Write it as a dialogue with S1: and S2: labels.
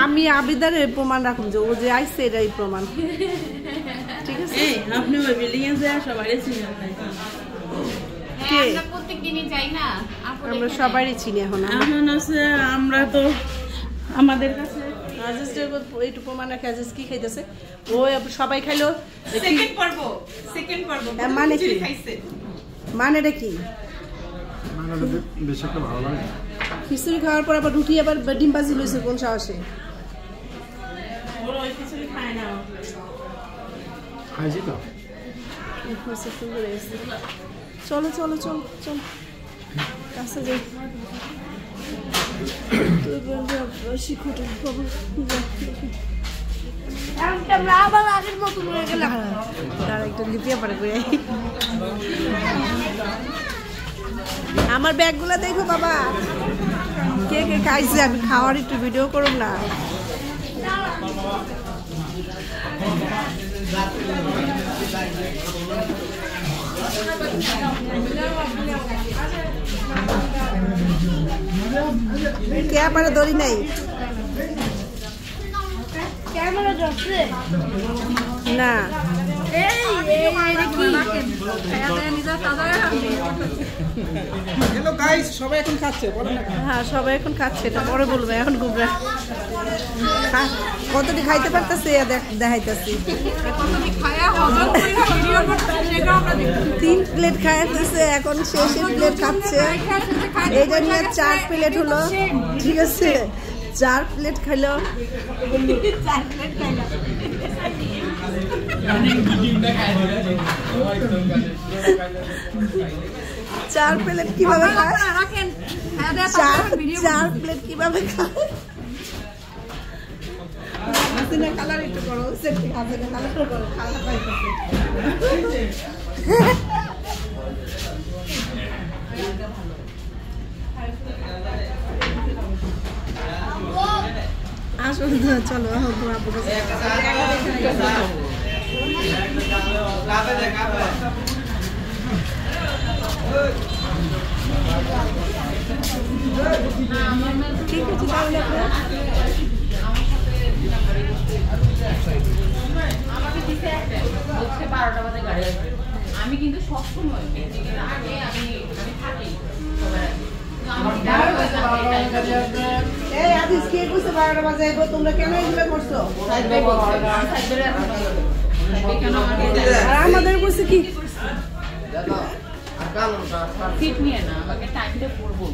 S1: আমি আবিদারের প্রমাণ রাখুন যে ও যে আইছে এটাই প্রমাণ। ঠিক আছে,
S2: আপনি ওই বিল্ডিং এ যা সবাই চিনেন
S3: আমরা প্রত্যেকদিনই যাই না,
S1: আমরা সবারই চিনি এখন।
S2: এখন আছে আমরা তো আমাদের কাছে
S1: একটু প্রমাণ রাখে আজিজ কি খাইতেছে ও সবাই খাইলো। মানে কি মানেটা কি? খিচুড়ি খাওয়ার পর আবার রুটি আবার ডিম ভাজি লইছে কোন সাহসে? চলো চলো চলো চলো কাছে যাই। আমার ব্যাগগুলা দেখো বাবা, কে কে খাইছে, আমি খাওয়ার একটু ভিডিও করুন না। কে পারে দড়ি নাই না।
S4: হ্যালো গাইস, সবাই এখন খাচ্ছে, বলেন না?
S1: হ্যাঁ সবাই এখন খাচ্ছে, এটা পরে বলবে, এখন গুবরা কতটি খাইতে পারতেছে দেখাইতেছি। 3 প্লেট খাইতেছে, এখন শেষের প্লেট খাচ্ছে। এইটা নিয়ে 4 প্লেট হলো, ঠিক আছে 4 প্লেট খাইলো। 4 প্লেট কিভাবে খায়? 4 প্লেট কিভাবে খায়? কালার একটু করো, কালার করো, খাওয়া পাইতেছে। আসুন চলো আপুর কাছে। ঠিক আছে তাহলে
S3: আমি কিন্তু সবসময় আগে আমি থাকি
S1: তোমরা কেন এগুলো করছো? আমাদের বলছে কি
S3: ঠিক নিয়ে না, আমাকে টাইমটা পড়বো।